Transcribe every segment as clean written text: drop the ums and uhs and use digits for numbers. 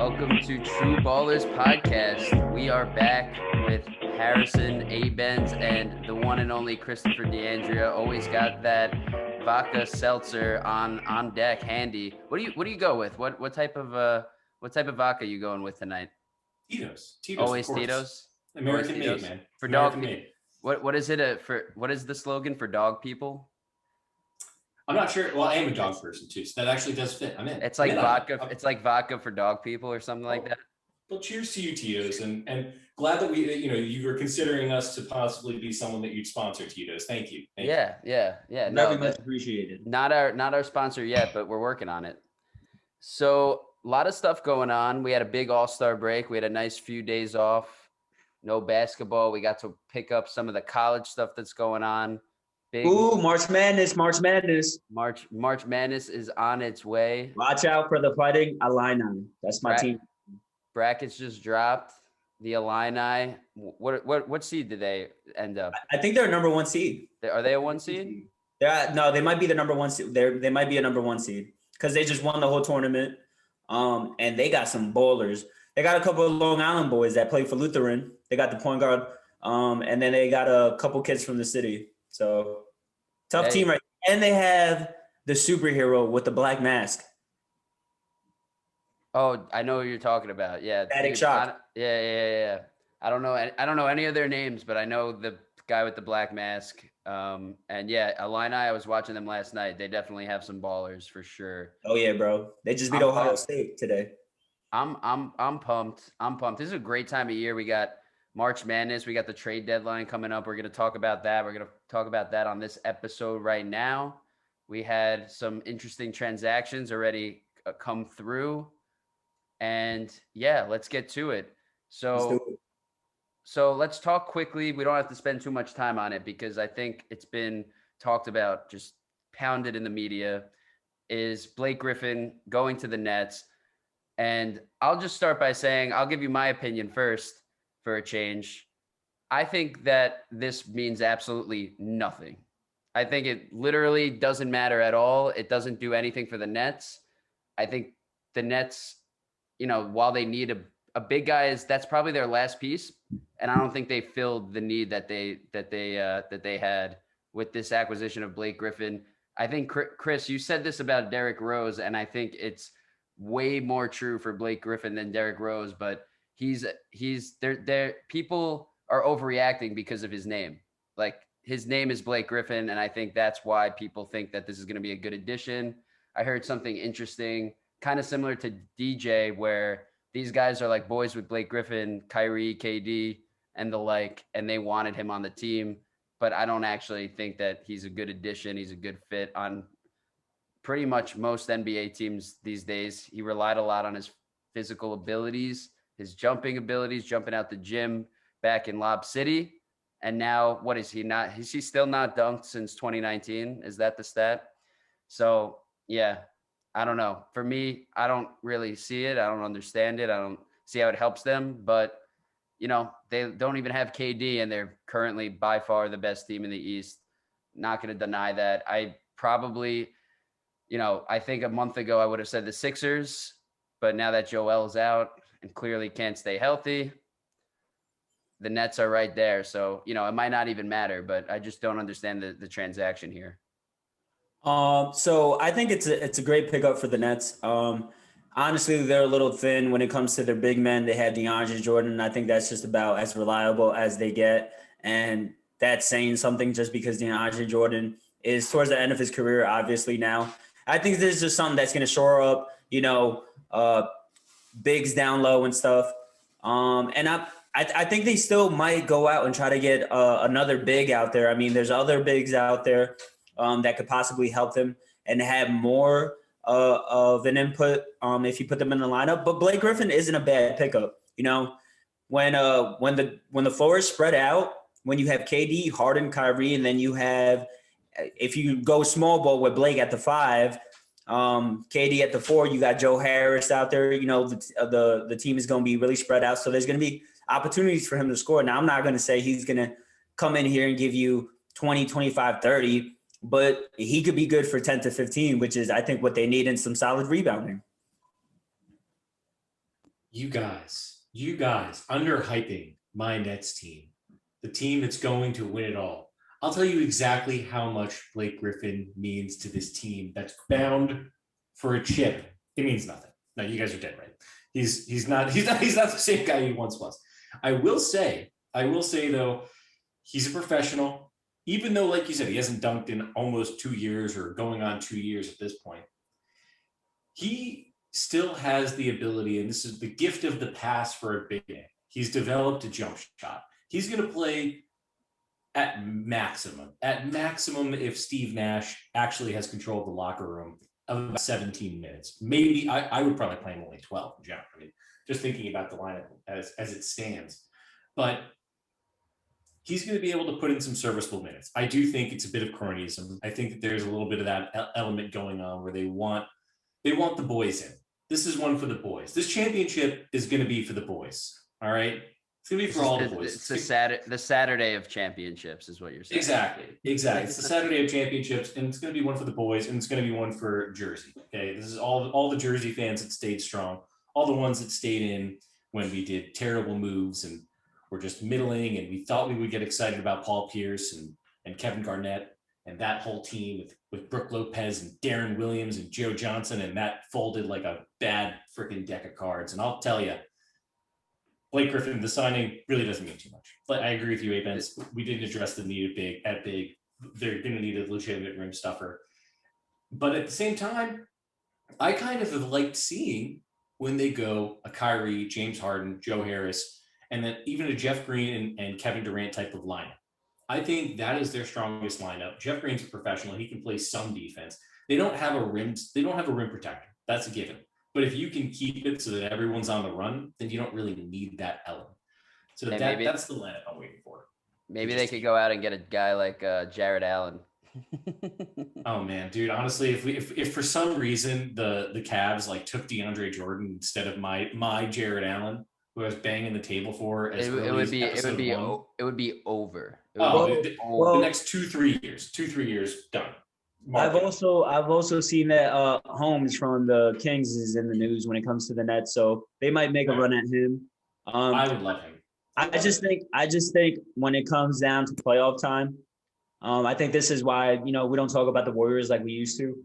Welcome to True Ballers Podcast. We are back with Harrison Abens and the one and only Christopher D'Andrea. Always got that vodka seltzer on deck handy. What do you go with? What type of vodka you going with tonight? Tito's. Always Tito's. American made, man. For American dog. made. What is it what is the slogan for dog people? I'm not sure. Well, I am a dog person too, so that actually does fit. I'm in. It's like vodka. It's like vodka for dog people or something like that. Well, cheers to you, Tito's, and glad that you were considering us to possibly be someone that you'd sponsor, Tito's. Thank you. Yeah. Very much appreciated. Not our sponsor yet, but we're working on it. So a lot of stuff going on. We had a big All-Star break. We had a nice few days off. No basketball. We got to pick up some of the college stuff that's going on. Ooh, March Madness. March Madness is on its way. Watch out for the Fighting Illini. That's my team. Brackets just dropped. The Illini. What seed did they end up? I think they're a number one seed. Are they a one seed? No, they might be the number one seed. They might be a number one seed because they just won the whole tournament. And they got some bowlers. They got a couple of Long Island boys that play for Lutheran. They got the point guard. And then they got a couple kids from the city. So tough team, right? And they have the superhero with the black mask. Oh, I know who you're talking about. Yeah, Static Shock. Yeah. I don't know any of their names, but I know the guy with the black mask. And yeah, Illini. I was watching them last night. They definitely have some ballers for sure. Oh yeah, bro. They just beat Ohio State today. I'm pumped. This is a great time of year. We got March Madness. We got the trade deadline coming up. We're going to talk about that. We're going to talk about that on this episode right now. We had some interesting transactions already come through. And yeah, let's get to it. So let's talk quickly. We don't have to spend too much time on it because I think it's been talked about, just pounded in the media, is Blake Griffin going to the Nets. And I'll just start by saying, I'll give you my opinion first. For a change, I think that this means absolutely nothing. I think it literally doesn't matter at all. It doesn't do anything for the Nets. I think the Nets, while they need a big guy, that's probably their last piece, and I don't think they filled the need that they had with this acquisition of Blake Griffin. I think Chris, you said this about Derrick Rose, and I think it's way more true for Blake Griffin than Derrick Rose, but he's there. People are overreacting because of his name. Like, his name is Blake Griffin, and I think that's why people think that this is going to be a good addition. I heard something interesting, kind of similar to DJ, where these guys are like boys with Blake Griffin, Kyrie, KD, and the like, and they wanted him on the team. But I don't actually think that he's a good addition. He's a good fit on pretty much most NBA teams these days. He relied a lot on his physical abilities, his jumping abilities, jumping out the gym back in Lob City. And now, what is he not? Is he still not dunked since 2019? Is that the stat? So, yeah, I don't know. For me, I don't really see it. I don't understand it. I don't see how it helps them. But, they don't even have KD, and they're currently by far the best team in the East. Not going to deny that. I probably, I think a month ago I would have said the Sixers. But now that Joel's out and clearly can't stay healthy, the Nets are right there. So, it might not even matter, but I just don't understand the transaction here. So I think it's a great pickup for the Nets. Honestly, they're a little thin when it comes to their big men. They have DeAndre Jordan. I think that's just about as reliable as they get. And that's saying something just because DeAndre Jordan is towards the end of his career, obviously now. I think this is just something that's going to shore up, bigs down low and stuff. And I think they still might go out and try to get another big out there. I mean, there's other bigs out there that could possibly help them and have more of an input if you put them in the lineup. But Blake Griffin isn't a bad pickup. When the floor is spread out, when you have KD, Harden, Kyrie, and then you have, if you go small ball with Blake at the 5, KD at the 4, you got Joe Harris out there. The team is going to be really spread out. So there's going to be opportunities for him to score. Now, I'm not going to say he's going to come in here and give you 20, 25, 30, but he could be good for 10 to 15, which is, I think, what they need, in some solid rebounding. You guys underhyping my Nets team, the team that's going to win it all. I'll tell you exactly how much Blake Griffin means to this team that's bound for a chip. It means nothing. No, you guys are dead right. He's not the same guy he once was. I will say though, he's a professional. Even though, like you said, he hasn't dunked in almost 2 years or going on 2 years at this point, he still has the ability, and this is the gift of the past for a big man. He's developed a jump shot. He's going to play at maximum. At maximum, if Steve Nash actually has control of the locker room, of about 17 minutes. Maybe I would probably play him only 12 in general. I mean, just thinking about the lineup as it stands. But he's going to be able to put in some serviceable minutes. I do think it's a bit of cronyism. I think that there's a little bit of that element going on where they want the boys in. This is one for the boys. This championship is going to be for the boys. All right. It's going to be for all the boys. It's the Saturday of championships is what you're saying. Exactly. It's the Saturday of championships, and it's going to be one for the boys, and it's going to be one for Jersey. Okay. This is all the Jersey fans that stayed strong, all the ones that stayed in when we did terrible moves and were just middling, and we thought we would get excited about Paul Pierce and Kevin Garnett and that whole team with Brooke Lopez and Darren Williams and Joe Johnson, and that folded like a bad freaking deck of cards. And I'll tell you, Blake Griffin, the signing really doesn't mean too much. But I agree with you, Abens. We didn't address the need of big. They're going to need a legitimate rim stuffer. But at the same time, I kind of have liked seeing when they go a Kyrie, James Harden, Joe Harris, and then even a Jeff Green and Kevin Durant type of lineup. I think that is their strongest lineup. Jeff Green's a professional. He can play some defense. They don't have a rim protector. That's a given. But if you can keep it so that everyone's on the run, then you don't really need that element. So that's the lineup I'm waiting for. Maybe they could go out and get a guy like Jared Allen. Oh man, dude. Honestly, if for some reason the Cavs like took DeAndre Jordan instead of my Jared Allen, who I was banging the table for, it would be over. The next 2-3 years done. I've also seen that Holmes from the Kings is in the news when it comes to the Nets, so they might make a run at him. I would love him. I just think when it comes down to playoff time, I think this is why we don't talk about the Warriors like we used to.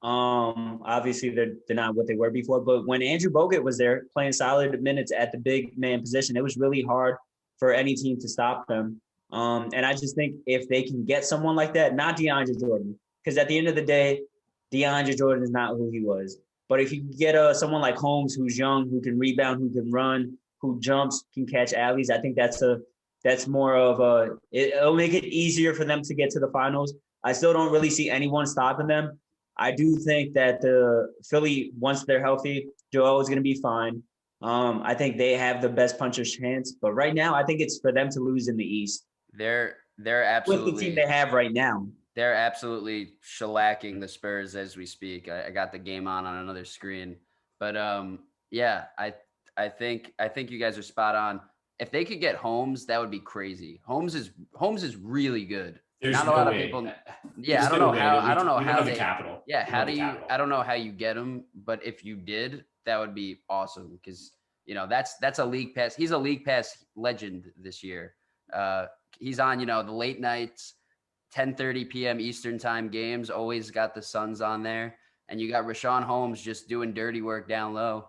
Obviously they're not what they were before, but when Andrew Bogut was there playing solid minutes at the big man position, it was really hard for any team to stop them. And I just think if they can get someone like that, not DeAndre Jordan. Because at the end of the day, DeAndre Jordan is not who he was. But if you get someone like Holmes, who's young, who can rebound, who can run, who jumps, can catch alleys, I think that's more of it'll make it easier for them to get to the finals. I still don't really see anyone stopping them. I do think that the Philly, once they're healthy, Joel is going to be fine. I think they have the best puncher's chance. But right now, I think it's for them to lose in the East. They're absolutely with the team they have right now. They're absolutely shellacking the Spurs as we speak. I got the game on another screen, but yeah, I think you guys are spot on. If they could get Holmes, that would be crazy. Holmes is really good. There's not no a lot way. of people. Yeah, I don't know how the capital. Yeah, I don't know how you get him, but if you did, that would be awesome because that's a league pass. He's a league pass legend this year. He's on the late nights. 10:30 p.m. Eastern time games, always got the Suns on there. And you got Rashawn Holmes just doing dirty work down low.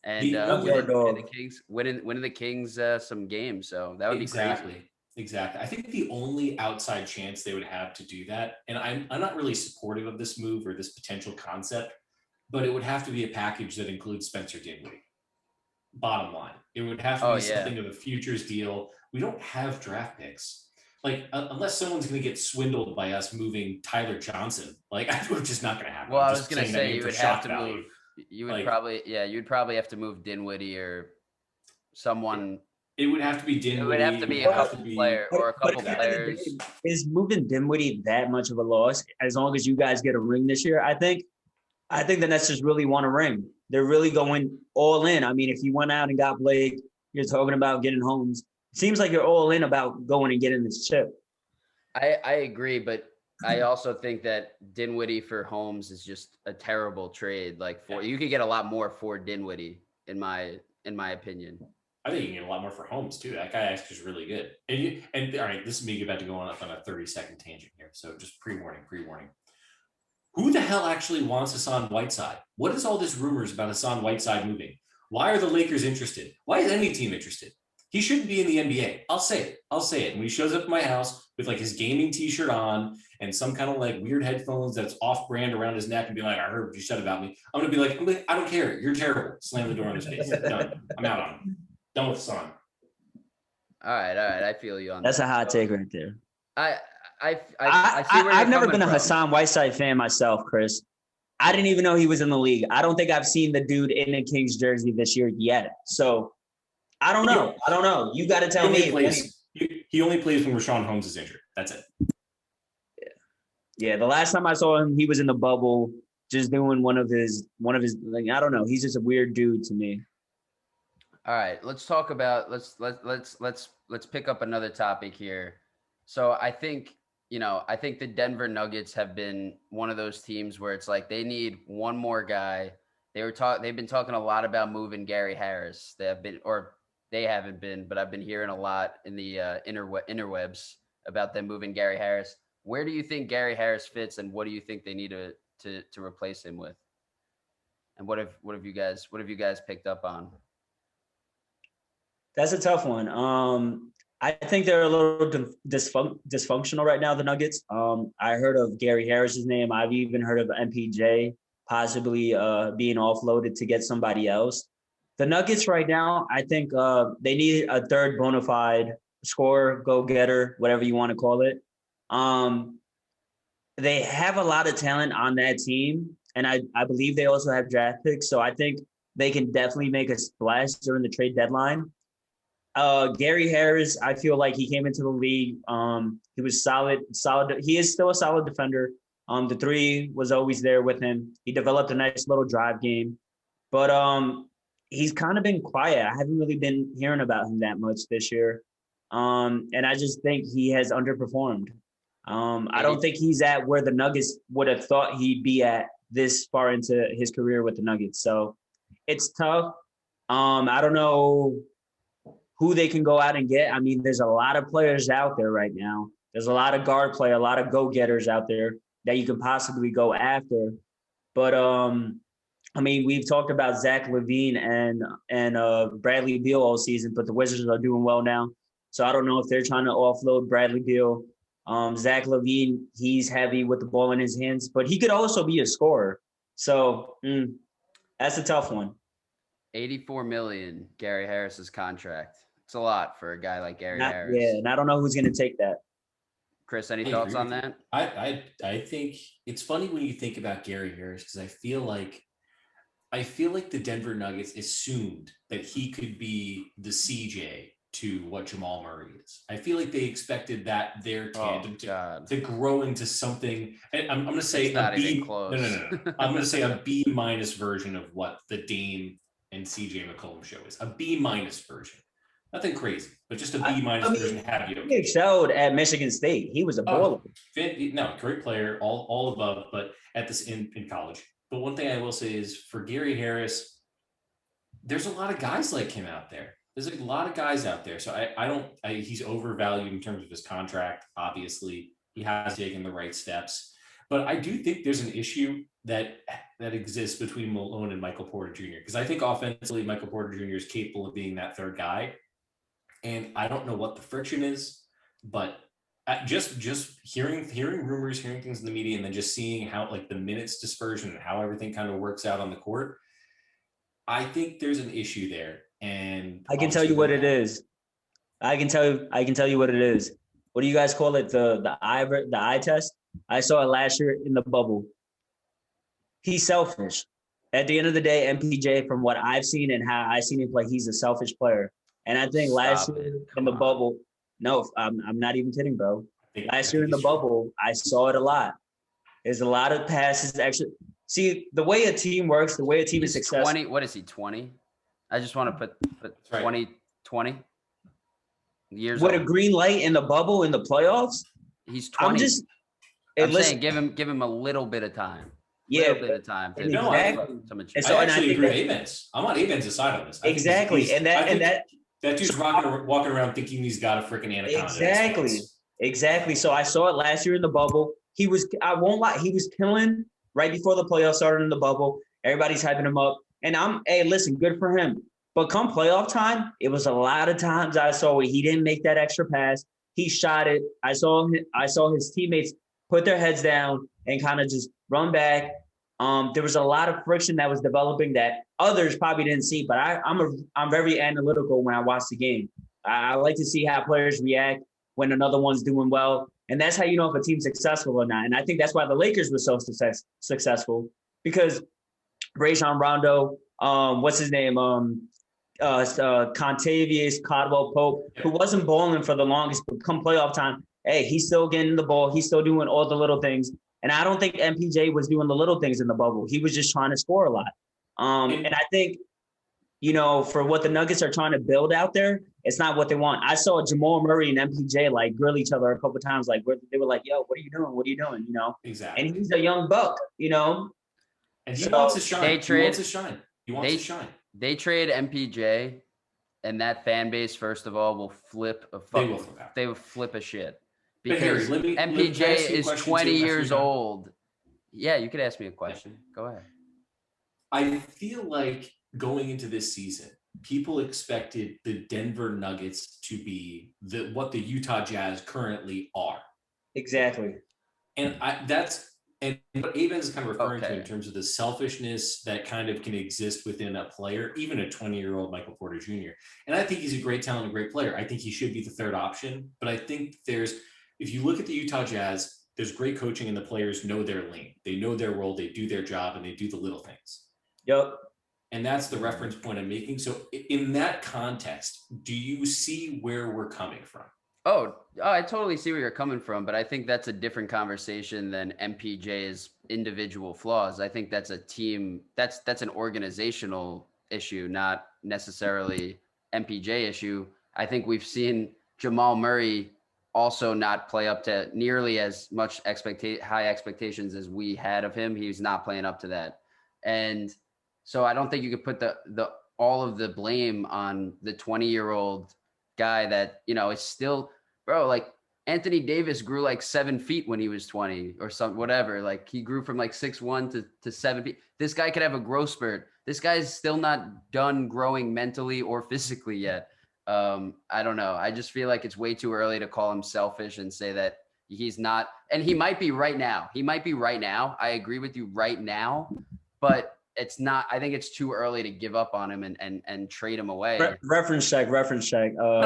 And winning the Kings some games. So that would be crazy. Exactly. I think the only outside chance they would have to do that, and I'm not really supportive of this move or this potential concept, but it would have to be a package that includes Spencer Dinwiddie. Bottom line. It would have to be something of a futures deal. We don't have draft picks. Like, unless someone's going to get swindled by us moving Tyler Johnson, like, we're just not going to happen. Well, I was going to say you would have to move. You'd probably have to move Dinwiddie or someone. It would have to be Dinwiddie. It would have to be a couple player or a couple players. Is moving Dinwiddie that much of a loss? As long as you guys get a ring this year, I think the Nets just really want a ring. They're really going all in. I mean, if you went out and got Blake, you're talking about getting Holmes. Seems like you're all in about going and getting this chip. I agree, but I also think that Dinwiddie for Holmes is just a terrible trade. Like you could get a lot more for Dinwiddie in my in my opinion. I think you can get a lot more for Holmes too. That guy actually is really good. And all right, this is me about to go on a 30-second tangent here. So just pre-warning. Who the hell actually wants Hassan Whiteside? What is all this rumors about Hassan Whiteside moving? Why are the Lakers interested? Why is any team interested? He shouldn't be in the NBA. I'll say it. When he shows up at my house with like his gaming t-shirt on and some kind of like weird headphones that's off-brand around his neck and be like, I heard what you said about me. I'm going to be like, I don't care. You're terrible. Slam the door on his face. Done. I'm out on him. Done with Hassan. All right. I feel you on That's that. a hot take right there. I see where I've you're never coming been a from. Hassan Whiteside fan myself, Chris. I didn't even know he was in the league. I don't think I've seen the dude in a Kings jersey this year yet. So I don't know. You got to tell me. He only plays when Rashawn Holmes is injured. That's it. Yeah. The last time I saw him, he was in the bubble, just doing one of his. Like, I don't know. He's just a weird dude to me. All right, let's talk about let's pick up another topic here. So I think the Denver Nuggets have been one of those teams where it's like they need one more guy. They've been talking a lot about moving Gary Harris. They haven't been, but I've been hearing a lot in the interwebs about them moving Gary Harris. Where do you think Gary Harris fits, and what do you think they need to replace him with? And what have you guys picked up on? That's a tough one. I think they're a little dysfunctional right now, the Nuggets. I heard of Gary Harris's name. I've even heard of MPJ possibly being offloaded to get somebody else. The Nuggets right now, I think they need a third bona fide scorer, go-getter, whatever you want to call it. They have a lot of talent on that team, and I believe they also have draft picks. So I think they can definitely make a splash during the trade deadline. Gary Harris, I feel like he came into the league. He was solid. He is still a solid defender. The three was always there with him. He developed a nice little drive game, but he's kind of been quiet. I haven't really been hearing about him that much this year. And I just think he has underperformed. I don't think he's at where the Nuggets would have thought he'd be at this far into his career with the Nuggets. So it's tough. I don't know who they can go out and get. I mean, there's a lot of players out there right now. There's a lot of guard play, a lot of go-getters out there that you could possibly go after. But, I mean, we've talked about Zach LaVine and Bradley Beal all season, but the Wizards are doing well now. So I don't know if they're trying to offload Bradley Beal. Zach LaVine, he's heavy with the ball in his hands, but he could also be a scorer. So that's a tough one. $84 million, Gary Harris's contract. It's a lot for a guy like Gary Harris. Yeah, and I don't know who's going to take that. Chris, any thoughts on that? I think it's funny when you think about Gary Harris because I feel like the Denver Nuggets assumed that he could be the CJ to what Jamal Murray is. I feel like they expected that their tandem to grow into something. And I'm going to say not even close. No. I'm going to say a B- version of what the Dame and CJ McCollum show is. A B- version. Nothing crazy, but just a B- version. He excelled at Michigan State. He was a baller. No, great player, all above, but at this in college. But one thing I will say is for Gary Harris, there's a lot of guys like him out there. There's a lot of guys out there. So he's overvalued in terms of his contract. Obviously, he has taken the right steps. But I do think there's an issue that exists between Malone and Michael Porter Jr. Because I think offensively, Michael Porter Jr. is capable of being that third guy. And I don't know what the friction is, but just hearing rumors, hearing things in the media, and then just seeing how like the minutes dispersion and how everything kind of works out on the court, I think there's an issue there. And I can tell you what it is. I can tell you what it is. What do you guys call it? The eye test? I saw it last year in the bubble. He's selfish. At the end of the day, MPJ, from what I've seen and how I've seen him play, he's a selfish player. And I think last year in the bubble, no, I'm not even kidding, bro. Last year in the bubble, I saw it a lot. There's a lot of passes. Actually, see, the way a team works, the way a team is successful. 20, what is he, 20? I just want to put 20 years with old. A green light in the bubble in the playoffs. He's 20. I'm saying give give him a little bit of time. Yeah, little bit of time to and exactly. some And so, I and I actually think agree with Avens. I'm on Avens' side on this. I think exactly, that dude's walking around thinking he's got a freaking anaconda. Exactly. So I saw it last year in the bubble. I won't lie, he was killing right before the playoffs started in the bubble. Everybody's hyping him up. And hey, listen, good for him. But come playoff time, it was a lot of times I saw where he didn't make that extra pass. He shot it. I saw his teammates put their heads down and kind of just run back. There was a lot of friction that was developing that others probably didn't see. But I'm very analytical when I watch the game. I like to see how players react when another one's doing well, and that's how you know if a team's successful or not. And I think that's why the Lakers were so successful because Rajon Rondo, what's his name, Contavious Caldwell Pope, who wasn't balling for the longest, but come playoff time, hey, he's still getting the ball. He's still doing all the little things. And I don't think MPJ was doing the little things in the bubble. He was just trying to score a lot. And I think, for what the Nuggets are trying to build out there, it's not what they want. I saw Jamal Murray and MPJ like grill each other a couple of times. Like they were like, "Yo, what are you doing? What are you doing?" Exactly. And he's a young buck, And he wants to shine. He wants to shine. They trade MPJ, and that fan base, first of all, will flip a fuck. They will flip a shit because MPJ is 20 years old. Yeah, you could ask me a question. Go ahead. I feel like going into this season, people expected the Denver Nuggets to be what the Utah Jazz currently are. Exactly. And what Avens is kind of referring to in terms of the selfishness that kind of can exist within a player, even a 20-year-old Michael Porter Jr. And I think he's a great talent, a great player. I think he should be the third option. But I think if you look at the Utah Jazz, there's great coaching and the players know their lane. They know their role, they do their job, and they do the little things. Yep. And that's the reference point I'm making. So in that context, do you see where we're coming from? Oh, I totally see where you're coming from, but I think that's a different conversation than MPJ's individual flaws. I think that's a team, that's an organizational issue, not necessarily MPJ issue. I think we've seen Jamal Murray also not play up to nearly as much high expectations as we had of him. He's not playing up to that. And so I don't think you could put all of the blame on the 20-year-old guy that, is still, bro, like Anthony Davis grew like 7 feet when he was 20 or something, whatever. Like he grew from like 6'1" to 7 feet. This guy could have a growth spurt. This guy's still not done growing mentally or physically yet. I don't know. I just feel like it's way too early to call him selfish and say that he's not, and he might be right now. I agree with you right now, but it's not. I think it's too early to give up on him and trade him away. Reference check. I'm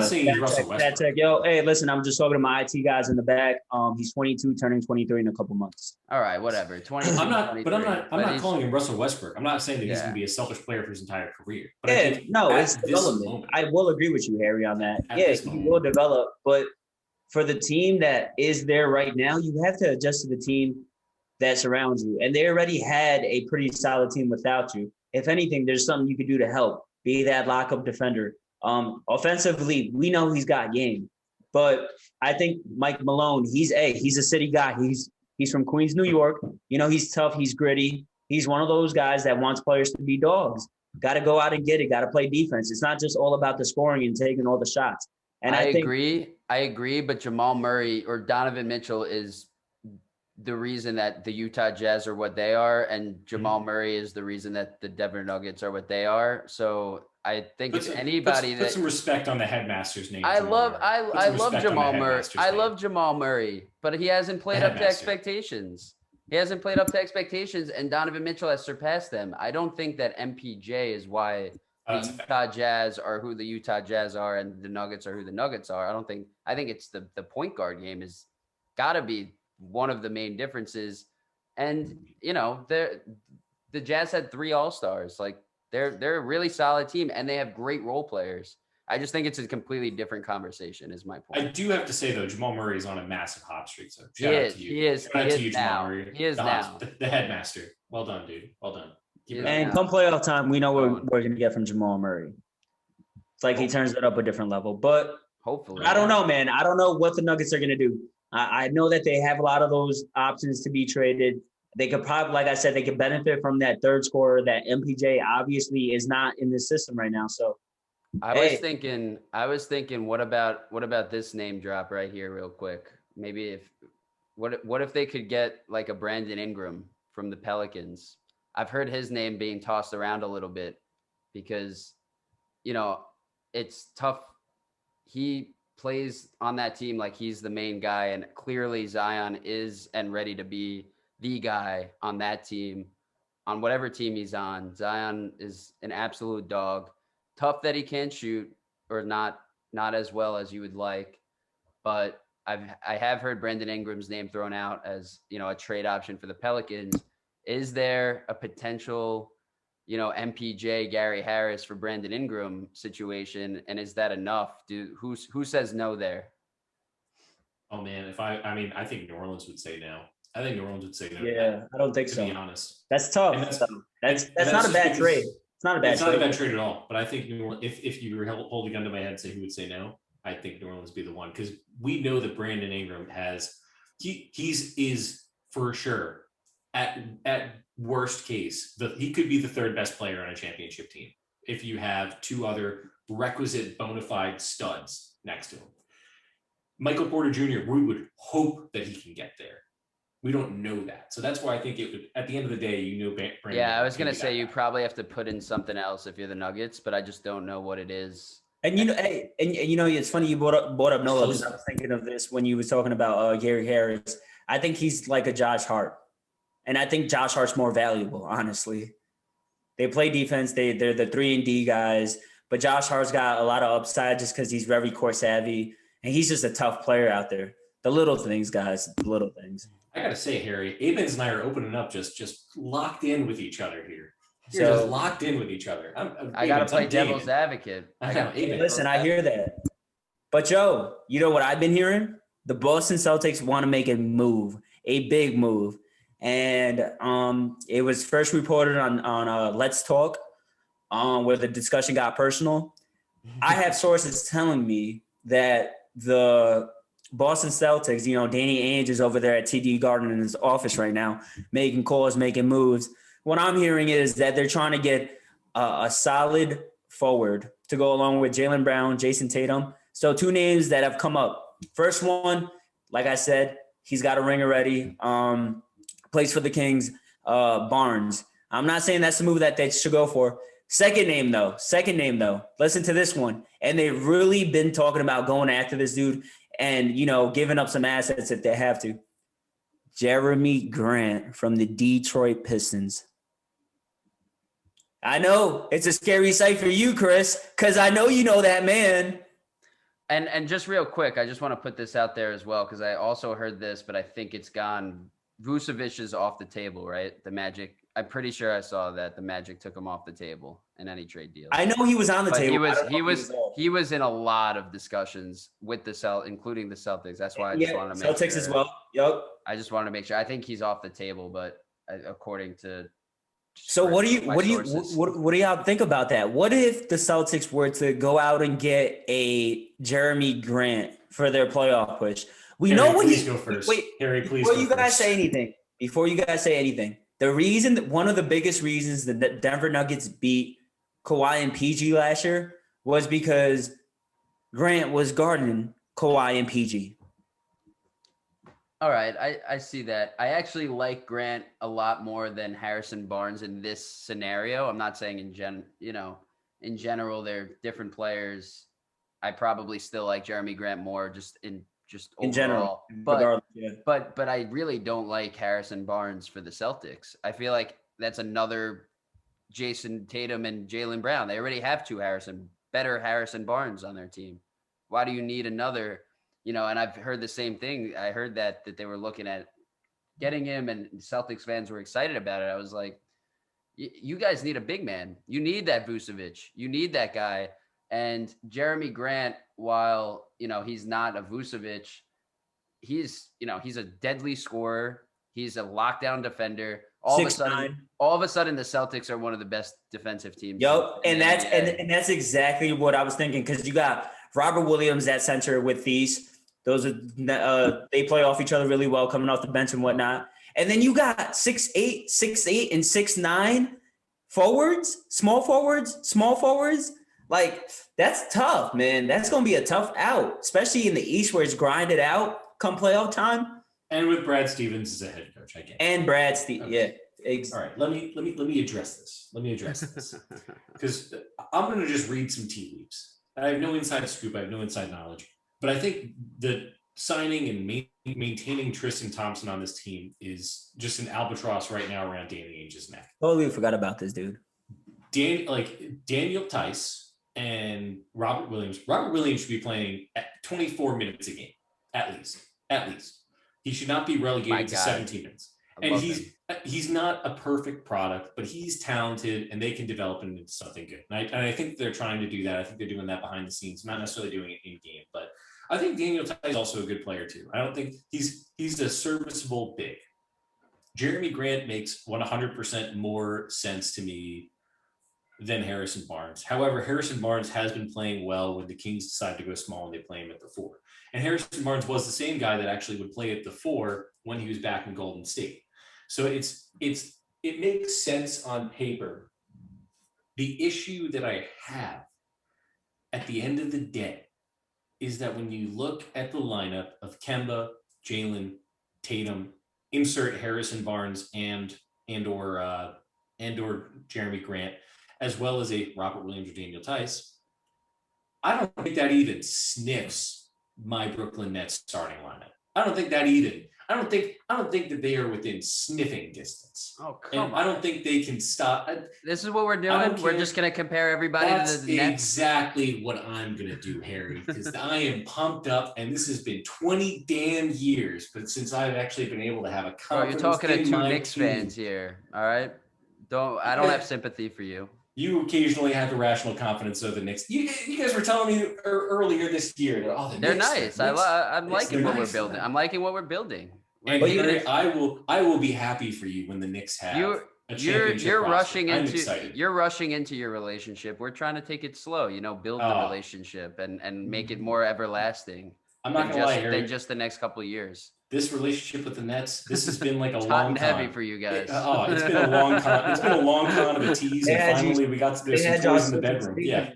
saying he's Russell Westbrook. Yo, hey, listen, I'm just talking to my IT guys in the back. He's 22, turning 23 in a couple months. All right, whatever. 20. I'm not calling him Russell Westbrook. I'm not saying that he's going to be a selfish player for his entire career. But it's development. I will agree with you, Harry, on that. He will develop, but for the team that is there right now, you have to adjust to the team that surrounds you. And they already had a pretty solid team without you. If anything, there's something you could do to help. Be that lockup defender. Offensively, we know he's got game. But I think Mike Malone, he's a city guy. He's from Queens, New York. He's tough. He's gritty. He's one of those guys that wants players to be dogs. Got to go out and get it. Got to play defense. It's not just all about the scoring and taking all the shots. And I agree. But Jamal Murray or Donovan Mitchell is the reason that the Utah Jazz are what they are, and Jamal Murray is the reason that the Denver Nuggets are what they are. So I think put some respect on the headmaster's name. I love Jamal Murray. I love Jamal Murray, but he hasn't played up to expectations. And Donovan Mitchell has surpassed them. I don't think that MPJ is why the Utah Jazz are who the Utah Jazz are and the Nuggets are who the Nuggets are. I think it's the point guard game has got to be one of the main differences. And the Jazz had 3 All-Stars. Like they're a really solid team and they have great role players. I just think it's a completely different conversation is my point. I do have to say though, Jamal Murray is on a massive hot streak. So shout out to you. He is now. The headmaster. Well done, dude. Well done. And come playoff time, we know what we're going to get from Jamal Murray. It's like he turns it up a different level. But hopefully, I don't know, man. I don't know what the Nuggets are going to do. I know that they have a lot of those options to be traded. They could probably, like I said, they could benefit from that third scorer. That MPJ obviously is not in this system right now. So I was thinking, what about this name drop right here, real quick? Maybe what if they could get like a Brandon Ingram from the Pelicans? I've heard his name being tossed around a little bit because, you know, it's tough. He plays on that team like he's the main guy, and clearly Zion is and ready to be the guy on that team, on whatever team he's on. Zion is an absolute dog. Tough that he can't shoot, or not as well as you would like, but I have heard Brandon Ingram's name thrown out as, you know, a trade option for the Pelicans. Is there a potential, you know, MPJ Gary Harris for Brandon Ingram situation, and is that enough? Who says no there? Oh man, I think New Orleans would say no. I think New Orleans would say no. Yeah, I don't think to so. be honest, that's tough. That's not a bad trade. It's not a bad trade at all. But I think New Orleans, if you were holding a gun to my head and say who would say no, I think New Orleans would be the one, because we know that Brandon Ingram is for sure at worst case he could be the third best player on a championship team if you have two other requisite bona fide studs next to him. Michael Porter Jr., we would hope that he can get there. We don't know that. So that's why I think it would, at the end of the day, Brandon. Yeah, I was going to say you probably have to put in something else if you're the Nuggets, but I just don't know what it is. And it's funny you brought up Noah, because I was thinking of this when you were talking about Gary Harris. I think he's like a Josh Hart, and I think Josh Hart's more valuable. Honestly, they play defense. They're the 3-and-D guys, but Josh Hart's got a lot of upside just because he's very court savvy, and he's just a tough player out there. The little things, guys. The little things. I gotta say, Harry, Abens and I are opening up, just locked in with each other here. So, just locked in with each other. I gotta play devil's advocate. Listen, I hear that. But Joe, you know what I've been hearing? The Boston Celtics want to make a move, a big move. And it was first reported on Let's Talk, where the discussion got personal. I have sources telling me that the Boston Celtics, you know, Danny Ainge is over there at TD Garden in his office right now, making calls, making moves. What I'm hearing is that they're trying to get a solid forward to go along with Jaylen Brown, Jason Tatum. So two names that have come up. First one, like I said, he's got a ring already. Plays for the Kings, Barnes. I'm not saying that's the move that they should go for. Second name though. Listen to this one. And they've really been talking about going after this dude and, you know, giving up some assets if they have to. Jeremy Grant from the Detroit Pistons. I know it's a scary sight for you, Chris, because I know you know that man. And just real quick, I just want to put this out there as well, because I also heard this, but I think it's gone. Vucevic is off the table, right? The Magic. I'm pretty sure I saw that the Magic took him off the table in any trade deal. I know he was on the table. He was in a lot of discussions with the including the Celtics. That's why I just want to make Celtics sure. as well. Yep. I just want to make sure. I think he's off the table, but according to. So what do y'all think about that? What if the Celtics were to go out and get a Jeremy Grant for their playoff push? Harry, know what please go first. Wait, Harry, please. Before you guys say anything, one of the biggest reasons the Denver Nuggets beat Kawhi and PG last year was because Grant was guarding Kawhi and PG. All right, I see that. I actually like Grant a lot more than Harrison Barnes in this scenario. I'm not saying in general they're different players. I probably still like Jeremy Grant more just in general. But I really don't like Harrison Barnes for the Celtics. I feel like that's another Jason Tatum and Jaylen Brown. They already have two better Harrison Barnes on their team. Why do you need another? You know, and I've heard the same thing. I heard that they were looking at getting him, and Celtics fans were excited about it. I was like, you guys need a big man. You need that Vucevic. You need that guy. And Jeremy Grant, while, you know, he's not a Vucevic, he's a deadly scorer. He's a lockdown defender. All of a sudden, the Celtics are one of the best defensive teams. Yep, and that's exactly what I was thinking, because you got Robert Williams at center with these. Those are they play off each other really well, coming off the bench and whatnot. And then you got 6'8", 6'8", and 6'9" forwards, small forwards. Like, that's tough, man. That's going to be a tough out, especially in the East where it's grinded out come playoff time. And with Brad Stevens as a head coach, I get it. And Brad Stevens, Okay. yeah. All right, let me address this. Because I'm going to just read some tea leaves. I have no inside scoop. I have no inside knowledge. But I think the signing and maintaining Tristan Thompson on this team is just an albatross right now around Danny Ainge's neck. Totally forgot about this dude. Daniel Tice and Robert Williams. Robert Williams should be playing at 24 minutes a game, at least. He should not be relegated to 17 minutes. And he's not a perfect product, but he's talented and they can develop him into something good. And I think they're trying to do that. I think they're doing that behind the scenes, not necessarily doing it in game. But I think Daniel Tice is also a good player too. I don't think he's a serviceable big. Jeremy Grant makes 100% more sense to me than Harrison Barnes. However, Harrison Barnes has been playing well when the Kings decide to go small and they play him at the 4. And Harrison Barnes was the same guy that actually would play at the 4 when he was back in Golden State. So it makes sense on paper. The issue that I have at the end of the day is that when you look at the lineup of Kemba, Jalen, Tatum, insert Harrison Barnes and or Jeremy Grant, as well as a Robert Williams or Daniel Tice, I don't think that even sniffs my Brooklyn Nets starting lineup. I don't think that they are within sniffing distance. Oh, come on. I don't think they can stop. This is what we're doing. We're just going to compare everybody to the Nets. Exactly what I'm going to do, Harry, because I am pumped up, and this has been 20 damn years, but since I've actually been able to have a confidence. You're talking to two my Knicks team. fans here, all right? I don't have sympathy for you. You occasionally have irrational confidence of the Knicks. You guys were telling me earlier this year. They're nice. I'm liking what we're building. I'm liking what we're building. And Harry, I will be happy for you when the Knicks have a championship you're roster. rushing into your relationship. We're trying to take it slow, build the relationship and make it more everlasting. I'm not gonna lie, Harry. Than just the next couple of years. This relationship with the Nets, this has been like a it's long hot and heavy for you guys. It's been a long con. It's been a long con of a tease, and finally we got to do some toys in the bedroom. Yeah.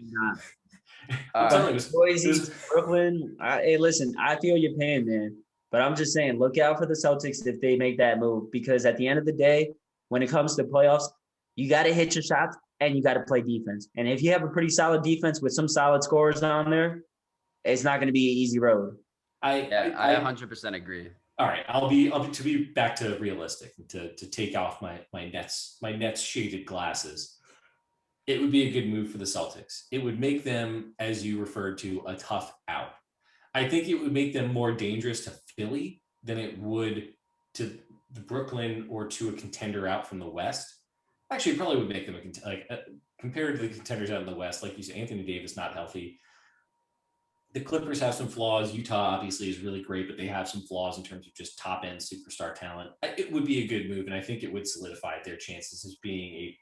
Boise, Brooklyn. Hey, listen, I feel your pain, man. But I'm just saying, look out for the Celtics if they make that move, because at the end of the day, when it comes to playoffs, you got to hit your shots and you got to play defense. And if you have a pretty solid defense with some solid scorers down there, it's not going to be an easy road. I 100% agree. All right, I'll be to be back to realistic, to take off my Nets shaded glasses. It would be a good move for the Celtics. It would make them, as you referred to, a tough out. I think it would make them more dangerous to Philly than it would to the Brooklyn or to a contender out from the West. Actually, it probably would make them compared to the contenders out in the West, like you said, Anthony Davis not healthy. The Clippers have some flaws. Utah obviously is really great, but they have some flaws in terms of just top end superstar talent. It would be a good move, and I think it would solidify their chances as being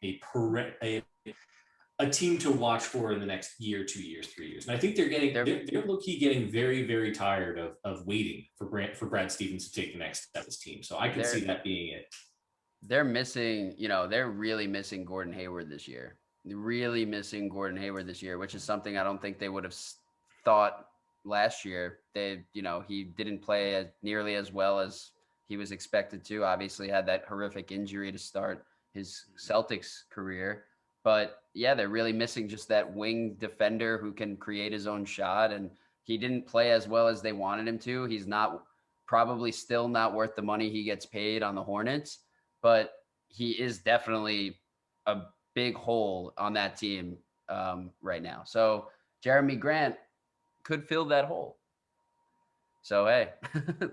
a team to watch for in the next year, 2 years, 3 years. And I think they're low-key getting very, very tired of waiting for Brad Stevens to take the next step of this team. So I could see that being it. They're missing, they're really missing Gordon Hayward this year. Which is something I don't think they would have thought last year. He didn't play nearly as well as he was expected to. Obviously had that horrific injury to start his Celtics career. But yeah, they're really missing just that wing defender who can create his own shot. And he didn't play as well as they wanted him to. He's probably still not worth the money he gets paid on the Hornets, but he is definitely a big hole on that team right now. So Jeremy Grant could fill that hole. So, hey,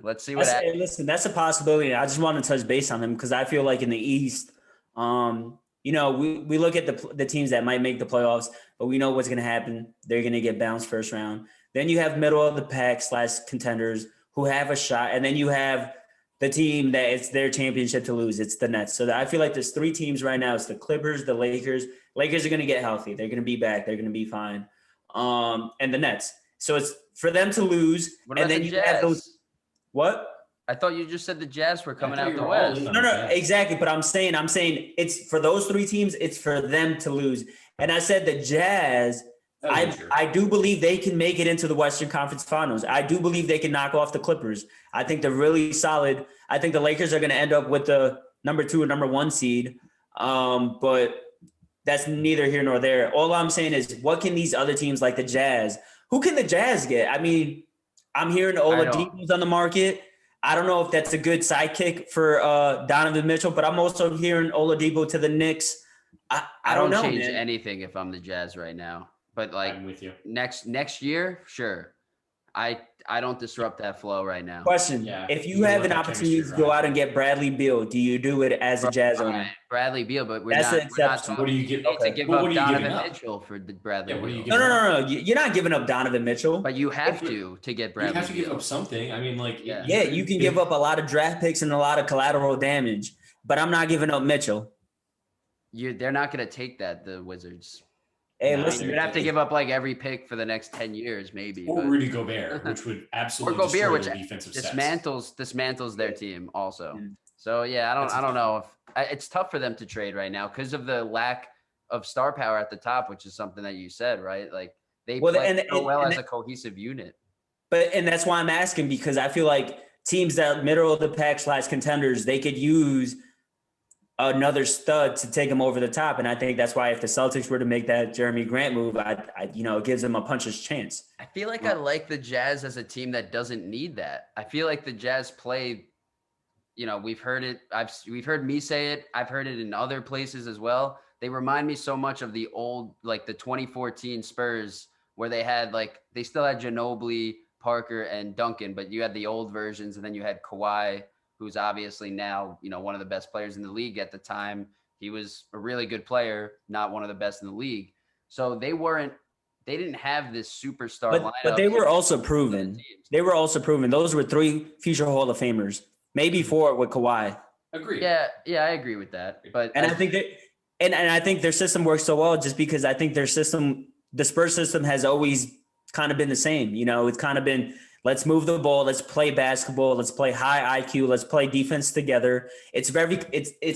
let's see what happens. Listen, that's a possibility. I just want to touch base on them because I feel like in the East, we look at the teams that might make the playoffs, but we know what's going to happen. They're going to get bounced first round. Then you have middle of the pack / contenders who have a shot. And then you have the team that it's their championship to lose. It's the Nets. So I feel like there's 3 teams right now. It's the Clippers, the Lakers. Lakers are going to get healthy. They're going to be back. They're going to be fine. And the Nets. So it's for them to lose. And then you have those. What? I thought you just said the Jazz were coming thought out you the were all West. in on No, the Jazz. exactly. But I'm saying it's for those three teams. It's for them to lose. And I said the Jazz. That wasn't true. I do believe they can make it into the Western Conference Finals. I do believe they can knock off the Clippers. I think they're really solid. I think the Lakers are going to end up with the number 2 or number 1 seed. But that's neither here nor there. All I'm saying is, what can these other teams like the Jazz? Who can the Jazz get? I mean, I'm hearing Oladipo's on the market. I don't know if that's a good sidekick for Donovan Mitchell, but I'm also hearing Oladipo to the Knicks. I don't know, change man. anything if I'm the Jazz right now. But like I'm with you. next year, sure. I don't disrupt that flow right now. Question: Yeah, if you you have let an that opportunity to chemistry go ride. out and get Bradley Beal, do you do it as a Jazz owner? Bradley Beal, but we're That's not. an exception. We're not What do you get? need to give But up what are you giving Donovan up? Mitchell for Bradley Yeah, what are Beal. you giving No. You're not giving up Donovan Mitchell. But you have to get Bradley You have to give Beal. up something. I mean, like, Yeah. Yeah, you can give up a lot of draft picks and a lot of collateral damage, but I'm not giving up Mitchell. They're not going to take that, the Wizards. Hey, No, listen, You'd have to give up like every pick for the next 10 years, maybe. or but- Rudy Gobert, which would or absolutely Gobert, destroy which their defensive sets. dismantles their team also. Mm. So yeah, That's a I don't tough know if it's tough for them to trade right now because of the lack of star power at the top, which is something that you said, right? Like they play so well as a cohesive unit. and that's why I'm asking, because I feel like teams that middle of the pack / contenders, they could use another stud to take them over the top. And I think that's why if the Celtics were to make that Jeremy Grant move, it gives them a puncher's chance. I feel like I like the Jazz as a team that doesn't need that. I feel like the Jazz play, we've heard it. We've heard me say it. I've heard it in other places as well. They remind me so much of the old, like the 2014 Spurs, where they still had Ginobili, Parker, and Duncan, but you had the old versions, and then you had Kawhi, who's obviously now, one of the best players in the league. At the time, he was a really good player, not one of the best in the league. So they didn't have this superstar lineup. But they were also proven. Those were 3 future Hall of Famers, maybe 4 with Kawhi. Agreed. Yeah, I agree with that. But I think that, and I think their system works so well just because I think their system, the Spurs system, has always kind of been the same. It's kind of been, let's move the ball, let's play basketball, let's play high IQ, let's play defense together. It's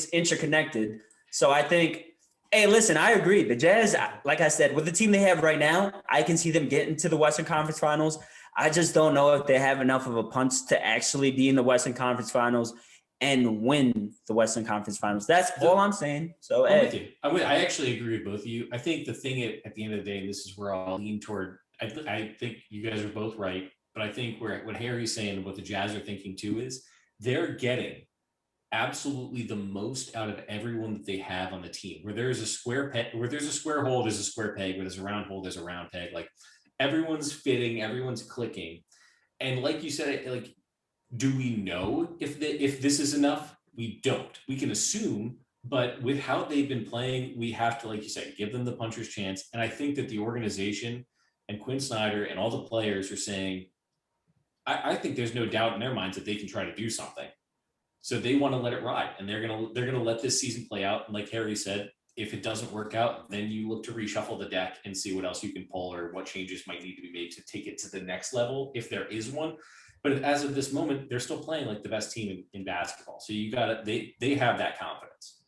interconnected. So I think, hey, listen, I agree. The Jazz, like I said, with the team they have right now, I can see them getting to the Western Conference Finals. I just don't know if they have enough of a punch to actually be in the Western Conference Finals and win the Western Conference Finals. That's all I'm saying. So, I'm with you. I actually agree with both of you. I think the thing at the end of the day, and this is where I'll lean toward, I think you guys are both right, but I think what Harry's saying and what the Jazz are thinking too is they're getting absolutely the most out of everyone that they have on the team. Where there's a square hole, there's a square peg. Where there's a round hole, there's a round peg. Like everyone's fitting, everyone's clicking. And like you said, like, do we know if this is enough? We don't. We can assume, but with how they've been playing, we have to, like you said, give them the puncher's chance. And I think that the organization and Quinn Snyder and all the players are saying, I think there's no doubt in their minds that they can try to do something. So they want to let it ride, and they're gonna let this season play out. And like Harry said, if it doesn't work out, then you look to reshuffle the deck and see what else you can pull or what changes might need to be made to take it to the next level, if there is one. But as of this moment, they're still playing like the best team in basketball. So you got to, they have that confidence.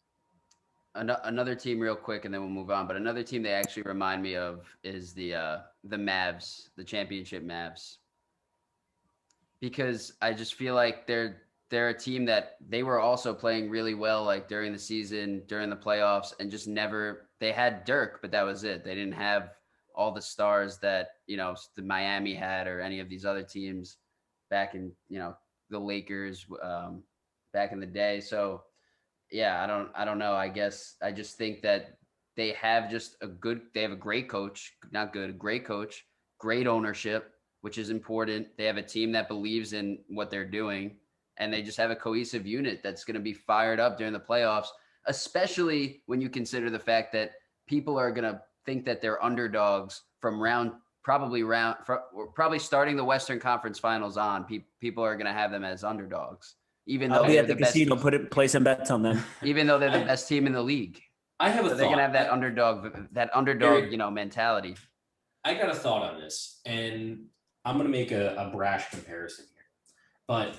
Another team real quick, and then we'll move on. But another team they actually remind me of is the Mavs, the championship Mavs, because I just feel like they're a team that they were also playing really well, like during the season, during the playoffs, and just never. They had Dirk, but that was it. They didn't have all the stars that the Miami had or any of these other teams back in the Lakers back in the day. So yeah, I don't know. I guess I just think that they have a great coach, great coach, great ownership, which is important. They have a team that believes in what they're doing, and they just have a cohesive unit that's going to be fired up during the playoffs, especially when you consider the fact that people are going to think that they're underdogs from probably starting the Western Conference Finals on. People are going to have them as underdogs. Even though I'll be at the casino, place some bets on them. Even though they're the best team in the league, I have a thought. They're gonna have that underdog, mentality. I got a thought on this, and I'm gonna make a brash comparison here. But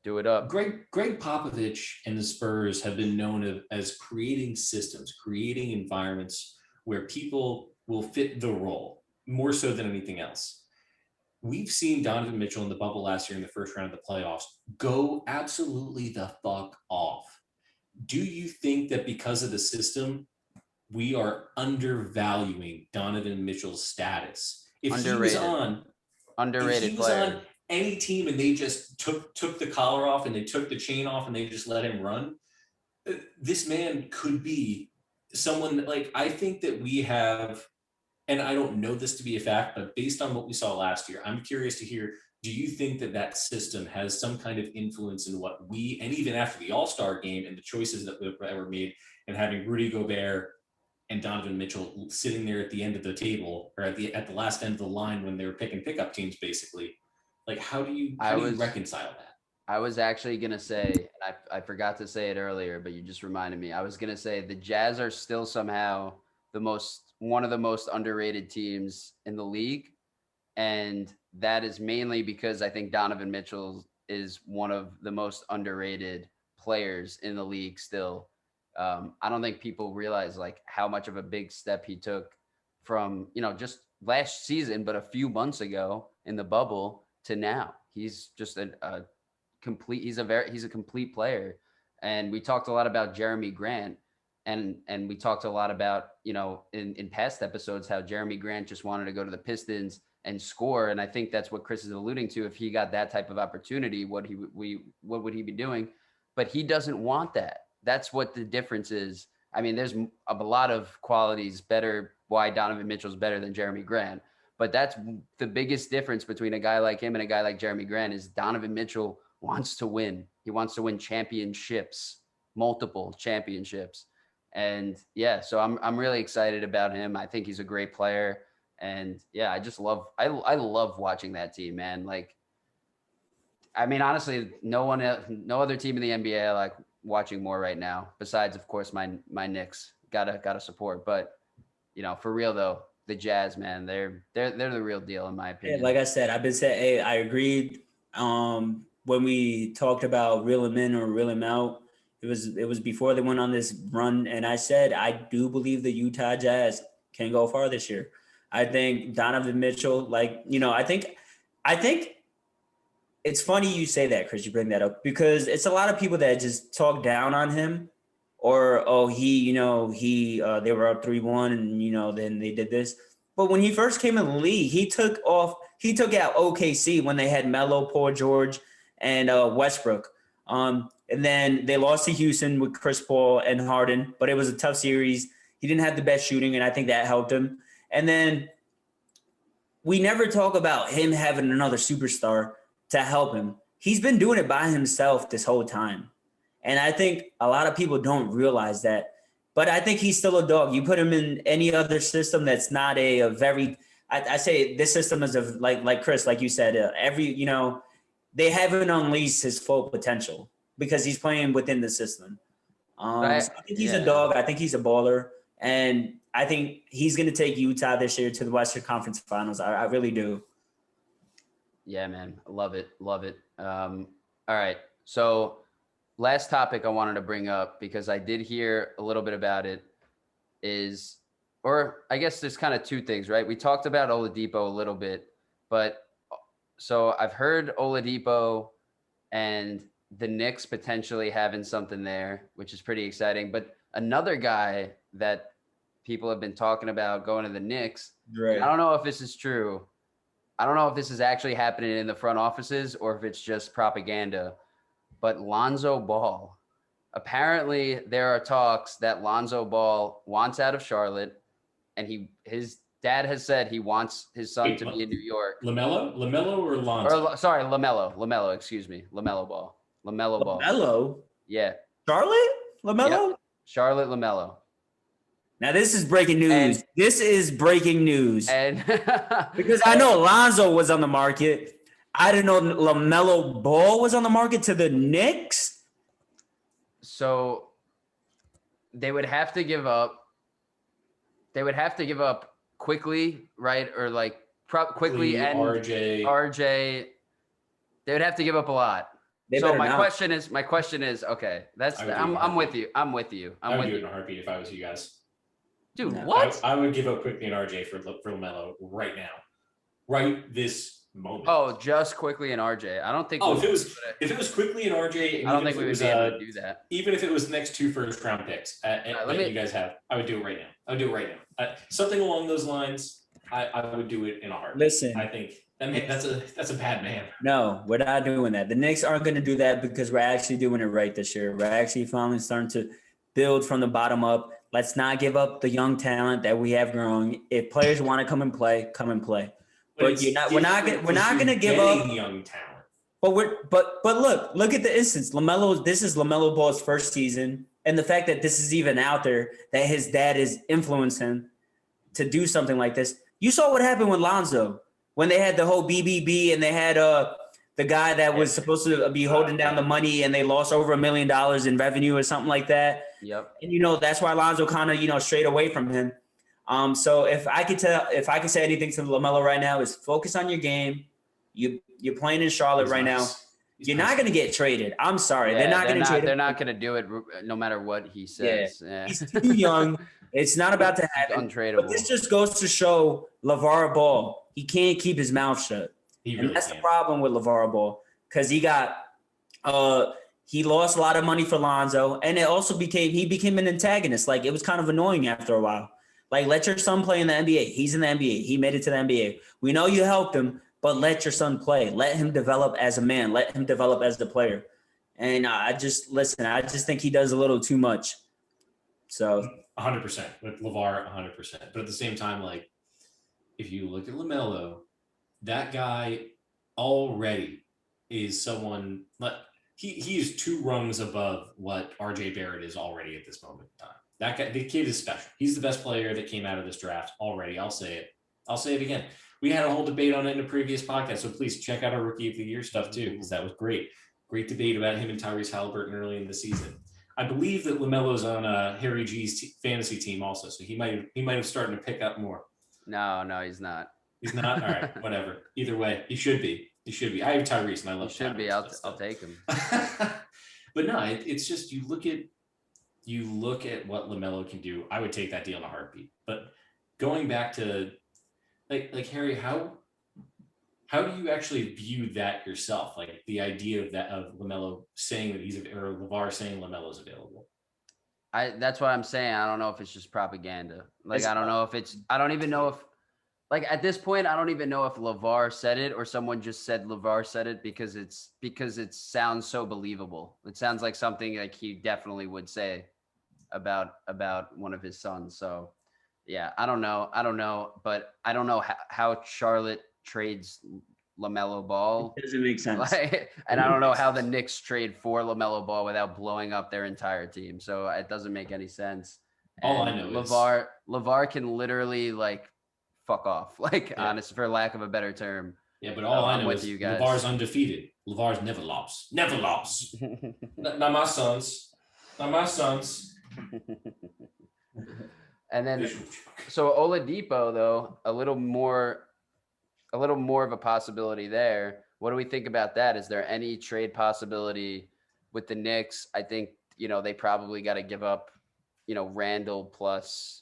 Do it up. Greg Popovich and the Spurs have been known as creating systems, creating environments where people will fit the role more so than anything else. We've seen Donovan Mitchell in the bubble last year in the first round of the playoffs go absolutely the fuck off. Do you think that because of the system, we are undervaluing Donovan Mitchell's status? If Underrated. he was on Underrated player. Any team and they just took the collar off and they took the chain off and they just let him run, this man could be someone that, like, I think that we have, and I don't know this to be a fact, but based on what we saw last year, I'm curious to hear, do you think that that system has some kind of influence in what we, and even after the All-Star game and the choices that were made, and having Rudy Gobert and Donovan Mitchell sitting there at the end of the table, or at the last end of the line when they were picking pickup teams, basically? Like, how do you reconcile that? I was actually going to say, and I forgot to say it earlier, but you just reminded me. I was going to say the Jazz are still somehow one of the most underrated teams in the league. And that is mainly because I think Donovan Mitchell is one of the most underrated players in the league still. I don't think people realize like how much of a big step he took from, just last season, but a few months ago in the bubble to now. He's just a complete player. And we talked a lot about Jeremy Grant, and we talked a lot about, in past episodes, how Jeremy Grant just wanted to go to the Pistons and score. And I think that's what Chris is alluding to. If he got that type of opportunity, what would he be doing? But he doesn't want that. That's what the difference is. I mean, there's a lot of qualities better why Donovan Mitchell's better than Jeremy Grant. But that's the biggest difference between a guy like him and a guy like Jeremy Grant is Donovan Mitchell wants to win. He wants to win championships, multiple championships. And yeah, so I'm really excited about him. I think he's a great player. And yeah, I love watching that team, man. Like, I mean, honestly, no other team in the NBA I like watching more right now, besides, of course, my Knicks. Gotta support. But, for real though, the Jazz, man, they're the real deal in my opinion. Yeah, like I said, I've been saying, hey, I agreed. When we talked about reel him in or reel him out, it was before they went on this run, and I said I do believe the Utah Jazz can go far this year. I think Donovan Mitchell, I think it's funny you say that, Chris. You bring that up because it's a lot of people that just talk down on him, or they were up 3-1 and then they did this. But when he first came in the league, he took out OKC when they had Melo, Paul George, and Westbrook. And then they lost to Houston with Chris Paul and Harden, but it was a tough series. He didn't have the best shooting, and I think that helped him. And then we never talk about him having another superstar to help him. He's been doing it by himself this whole time. And I think a lot of people don't realize that. But I think he's still a dog. You put him in any other system that's not a very – I say this system is like Chris, like you said, they haven't unleashed his full potential because he's playing within the system. So I think he's a dog. I think he's a baller. And I think he's going to take Utah this year to the Western Conference Finals. I really do. Yeah, man. I love it. Love it. All right. So last topic I wanted to bring up, because I did hear a little bit about it, or I guess there's kind of two things, right? We talked about Oladipo a little bit, but so I've heard Oladipo and the Knicks potentially having something there, which is pretty exciting. But another guy that people have been talking about going to the Knicks, right. I don't know if this is true. I don't know if this is actually happening in the front offices or if it's just propaganda, but Lonzo Ball. Apparently there are talks that Lonzo Ball wants out of Charlotte, and his dad has said he wants his son to be in New York. LaMelo or Lonzo? Sorry, LaMelo, excuse me. LaMelo Ball. LaMelo? Yeah. Charlotte? LaMelo? Yep. Charlotte LaMelo. Now this is breaking news. This is breaking news. And because I know Lonzo was on the market. I didn't know LaMelo Ball was on the market to the Knicks. So they would have to give up. Quickly, right? Or like quickly and RJ. They would have to give up a lot. They So better my not. question is, okay, that's I would do it in a I'm with heartbeat. you. I'm with you. I I'm would with do it in you. a heartbeat if I was you guys. Dude, No. what? I would give up quickly and RJ for LaMelo right now, right this moment. Oh, just quickly and RJ. I don't think if it was quickly and RJ, and I don't even think if we it would was be able to do that. even if it was the next 2 first-round picks let you guys have, I would do it right now. I would do it right now. Something along those lines. I would do it in a heartbeat. Listen, I think that's a bad man. No, we're not doing that. The Knicks aren't going to do that because we're actually doing it right this year. We're actually finally starting to build from the bottom up. Let's not give up the young talent that we have growing. If players want to come and play, come and play. But we're not going to give up young talent. But look at the instance. This is LaMelo Ball's first season, and the fact that this is even out there, that his dad is influencing him to do something like this. You saw what happened with Lonzo when they had the whole BBB and they had the guy that was supposed to be holding down the money and they lost over $1 million in revenue or something like that. Yep. And that's why Lonzo kind of strayed away from him. So if I could say anything to LaMelo right now is focus on your game. You're playing in Charlotte right now. You're not going to get traded. I'm sorry. Yeah, they're not going to trade him. They're not going to do it no matter what he says. Yeah. He's too young. It's not about to happen. Untradeable. But this just goes to show LeVar Ball, he can't keep his mouth shut. And that's the problem with LeVar Ball, because he lost a lot of money for Lonzo, and it also he became an antagonist. Like, it was kind of annoying after a while. Like, let your son play in the NBA. He's in the NBA. He made it to the NBA. We know you helped him, but let your son play. Let him develop as a man. Let him develop as the player. And I just think he does a little too much. So 100% with LeVar, 100%. But at the same time, like, if you look at LaMelo, that guy already is someone like he is 2 rungs above what RJ Barrett is already at this moment in time. That guy, the kid is special. He's the best player that came out of this draft already. I'll say it again. We had a whole debate on it in a previous podcast, so please check out our Rookie of the Year stuff too, because that was great. Great debate about him and Tyrese Halliburton early in the season. I believe that LaMelo's on Harry G's fantasy team also, so he might have started to pick up more. No, he's not. He's not? All right, whatever. Either way, he should be. I have Tyrese, and I love. He should be. I'll take him. But no, it's just you look at what LaMelo can do. I would take that deal in a heartbeat. But going back to like Harry, how do you actually view that yourself? Like the idea of LaMelo saying that or LeVar saying LaMelo's available. That's what I'm saying. I don't know if it's just propaganda. Like, I don't even know if, like, at this point, I don't even know if LeVar said it or someone just said LeVar said it because it sounds so believable. It sounds like something like he definitely would say about one of his sons. So yeah, I don't know, but I don't know how Charlotte trades LaMelo Ball. It doesn't make sense. And I don't know how the Knicks trade for LaMelo Ball without blowing up their entire team. So it doesn't make any sense. All I know LeVar can literally like fuck off, like, honest, for lack of a better term. Yeah, but all I know is you guys. LeVar's undefeated. LeVar's never lost. Never lost. Not my sons. And then, so Oladipo, though, a little more of a possibility there. What do we think about that? Is there any trade possibility with the Knicks? I think, they probably got to give up, Randall plus.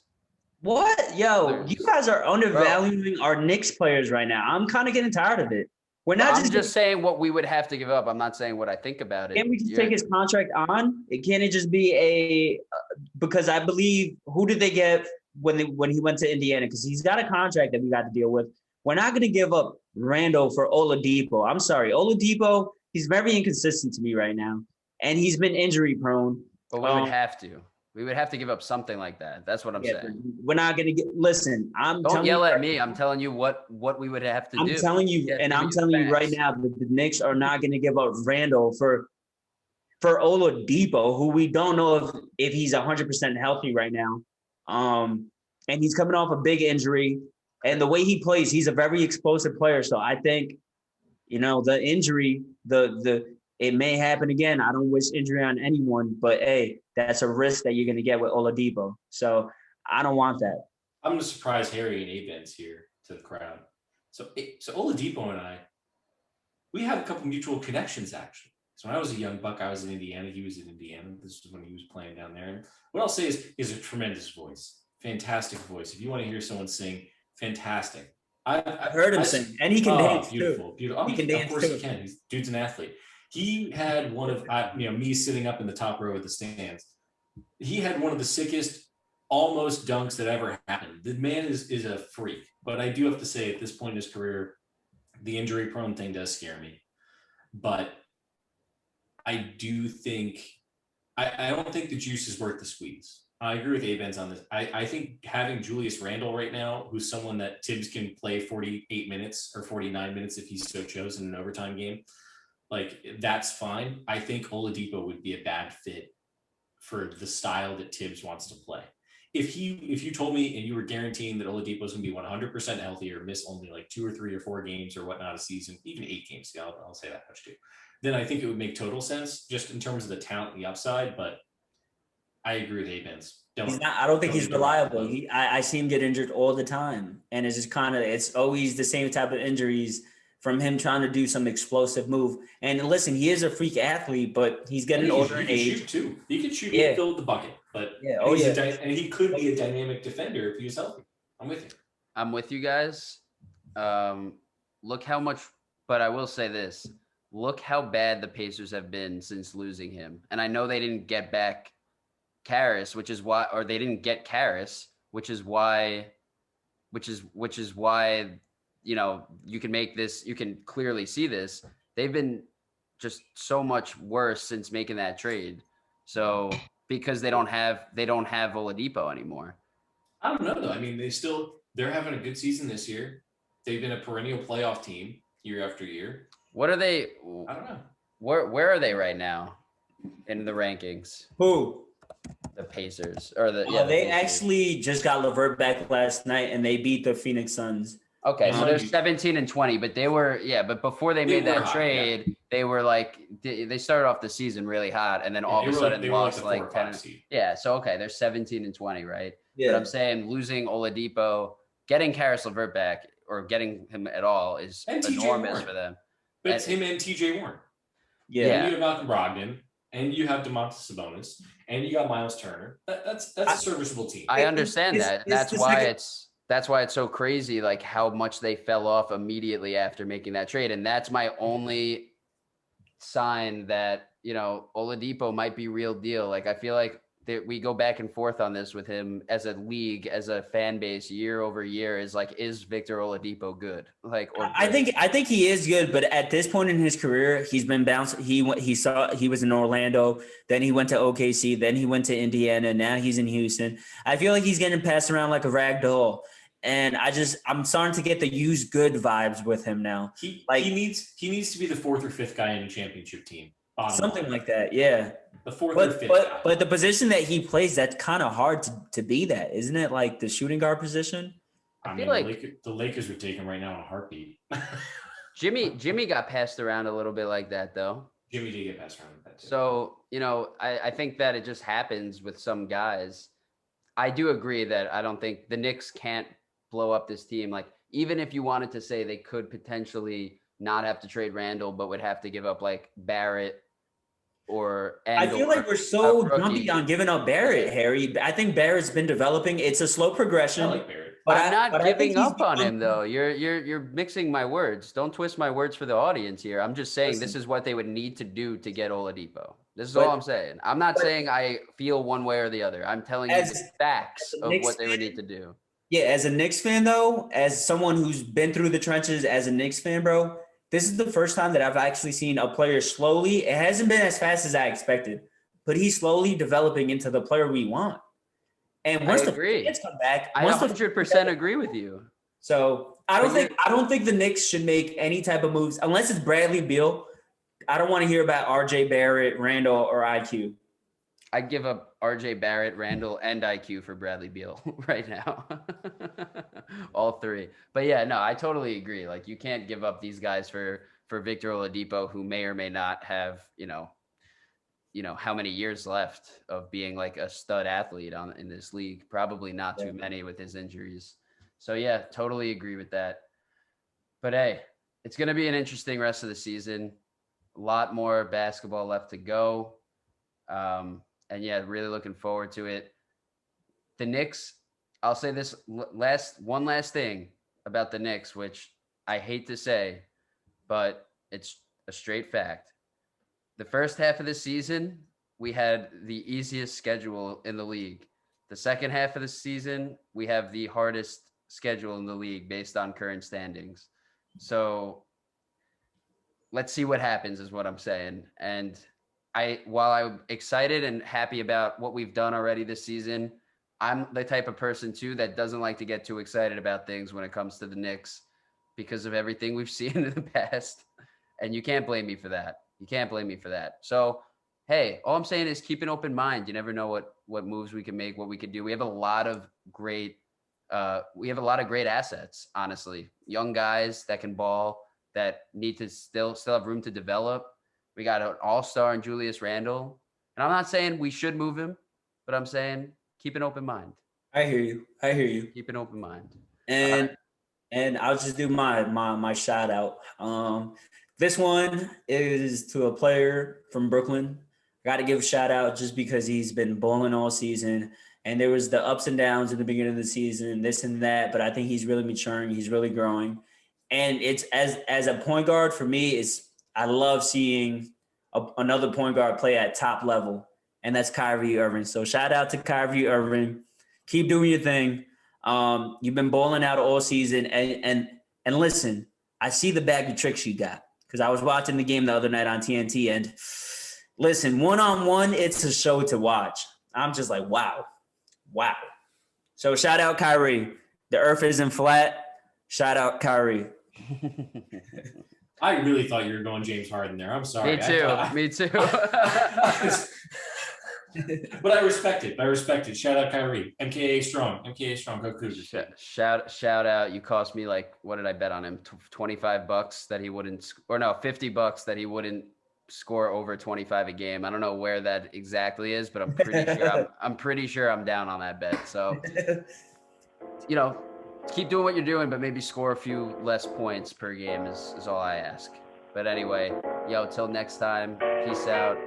What? Yo, you guys are undervaluing our Knicks players right now. I'm kind of getting tired of it. I'm just saying what we would have to give up. I'm not saying what I think about it. Can't we just take his contract on? Can't it just be because I believe, who did they get when he went to Indiana? Because he's got a contract that we got to deal with. We're not going to give up Randall for Oladipo. I'm sorry. Oladipo, he's very inconsistent to me right now. And he's been injury prone. But we would have to. We would have to give up something like that. That's what I'm saying. We're not going to listen. Don't yell at me. I'm telling you what we would have to do. I'm telling you, and I'm telling you right now that the Knicks are not going to give up Randall for Oladipo, who we don't know if he's 100% healthy right now. And he's coming off a big injury. And the way he plays, he's a very explosive player. So I think, the injury, it may happen again. I don't wish injury on anyone, but hey, that's a risk that you're going to get with Oladipo. So I don't want that. I'm going to surprise Harry and Aben's here to the crowd. So Oladipo and I, we have a couple mutual connections, actually. So when I was a young buck, I was in Indiana. He was in Indiana. This was when he was playing down there. And what I'll say is, he has a tremendous voice, fantastic voice. If you want to hear someone sing, fantastic. I heard him sing, and he can dance beautiful, too. beautiful. He can Of dance course too. he can. Dude's an athlete. He had one of me sitting up in the top row of the stands. He had one of the sickest almost dunks that ever happened. The man is a freak. But I do have to say, at this point in his career, the injury prone thing does scare me. But I do think I don't think the juice is worth the squeeze. I agree with Abens on this. I think having Julius Randle right now, who's someone that Tibbs can play 48 minutes or 49 minutes if he so chose in an overtime game, like that's fine. I think Oladipo would be a bad fit for the style that Tibbs wants to play. If you told me and you were guaranteeing that Oladipo is going to be 100% healthy or miss only like 2 or 3 or 4 games or whatnot a season, even 8 games, I'll say that much too, then I think it would make total sense just in terms of the talent and the upside. But I agree with Abens. I don't think he's reliable. I see him get injured all the time. And it's just it's always the same type of injuries from him trying to do some explosive move. And listen, he is a freak athlete, but he's getting older in age. He can shoot too. He can shoot. He can fill the bucket. But and he could be a dynamic defender if he was healthy. I'm with you. I'm with you guys. Look how much, but I will say this. Look how bad the Pacers have been since losing him. And I know they didn't get back Karras, which is why they didn't get Karras, which is why, you can make this, you can clearly see this. They've been just so much worse since making that trade. So because they don't have Oladipo anymore. I don't know though. I mean, they're having a good season this year. They've been a perennial playoff team year after year. What are they? I don't know. Where are they right now in the rankings? Who? The Pacers or the they actually just got LeVert back last night and they beat the Phoenix Suns. Okay, so they're 17 and 20, but they were but before they made that trade, they were like they started off the season really hot and then all of a sudden lost like 10. Yeah, so okay, they're 17 and 20, right? Yeah. But I'm saying losing Oladipo, getting Karis LeVert back or getting him at all is enormous for them. But it's him and TJ Warren. Yeah. And you have Malcolm Brogdon, and you have DeMontis Sabonis, and you got Miles Turner. That's a serviceable team. I understand that. That's why it's so crazy, like how much they fell off immediately after making that trade. And that's my only sign that, Oladipo might be real deal. Like, I feel like that we go back and forth on this with him as a league, as a fan base year over year is Victor Oladipo good? I think he is good, but at this point in his career, he's been bounced. He was in Orlando, then he went to OKC, then he went to Indiana, now he's in Houston. I feel like he's getting passed around like a rag doll. And I'm starting to get the used good vibes with him now. He needs to be the 4th or 5th guy in a championship team. Something like that, yeah. The 4th or 5th guy. But the position that he plays, that's kind of hard to be that, isn't it? Like the shooting guard position. I feel like the Lakers would take him right now in a heartbeat. Jimmy got passed around a little bit like that though. Jimmy did get passed around like that too. So I think that it just happens with some guys. I do agree that I don't think the Knicks can't blow up this team. Like, even if you wanted to say they could potentially not have to trade Randall, but would have to give up like Barrett I feel like we're so jumpy on giving up Barrett, Harry. I think Barrett's been developing. It's a slow progression. I like Barrett. But I'm not giving up on him though. You're mixing my words. Don't twist my words for the audience here. I'm just saying this is what they would need to do to get Oladipo. This is all I'm saying. I'm not saying I feel one way or the other. I'm telling you the facts of what they would need to do. Yeah, as a Knicks fan though, as someone who's been through the trenches as a Knicks fan, bro, this is the first time that I've actually seen a player slowly. It hasn't been as fast as I expected, but he's slowly developing into the player we want. And once the fans come back, I 100% agree with you. So I don't think the Knicks should make any type of moves unless it's Bradley Beal. I don't want to hear about RJ Barrett, Randall, or IQ. I'd give up RJ Barrett, Randall, and IQ for Bradley Beal right now. All three. But yeah, no, I totally agree. Like, you can't give up these guys for Victor Oladipo, who may or may not have, how many years left of being like a stud athlete in this league. Probably not too many with his injuries. So yeah, totally agree with that. But hey, it's going to be an interesting rest of the season. A lot more basketball left to go. And yeah, really looking forward to it. The Knicks, I'll say this one last thing about the Knicks, which I hate to say, but it's a straight fact. The first half of the season, we had the easiest schedule in the league. The second half of the season, we have the hardest schedule in the league based on current standings. So let's see what happens is what I'm saying. And while I'm excited and happy about what we've done already this season, I'm the type of person too that doesn't like to get too excited about things when it comes to the Knicks because of everything we've seen in the past. And you can't blame me for that. You can't blame me for that. So, hey, all I'm saying is keep an open mind. You never know what moves we can make, what we could do. We have a lot of great assets, honestly. Young guys that can ball, that need to still have room to develop. We got an all-star in Julius Randle. And I'm not saying we should move him, but I'm saying keep an open mind. I hear you. Keep an open mind. And I'll just do my shout out. This one is to a player from Brooklyn. Got to give a shout out just because he's been balling all season. And there was the ups and downs in the beginning of the season, this and that. But I think he's really maturing. He's really growing. And it's as a point guard for me, I love seeing another point guard play at top level, and that's Kyrie Irving. So shout out to Kyrie Irving. Keep doing your thing. You've been balling out all season, and listen, I see the bag of tricks you got because I was watching the game the other night on TNT, and listen, one-on-one, it's a show to watch. I'm just like, wow. So shout out Kyrie. The earth isn't flat. Shout out Kyrie. I really thought you were going James Harden there. I'm sorry. Me too. But I respect it. Shout out Kyrie. MKA strong. Go Cougars. Shout out. You cost me what did I bet on him? $25 that he wouldn't, or no, $50 that he wouldn't score over 25 a game. I don't know where that exactly is, but I'm pretty sure I'm down on that bet. So, keep doing what you're doing, but maybe score a few less points per game is all I ask. But anyway, till next time, peace out.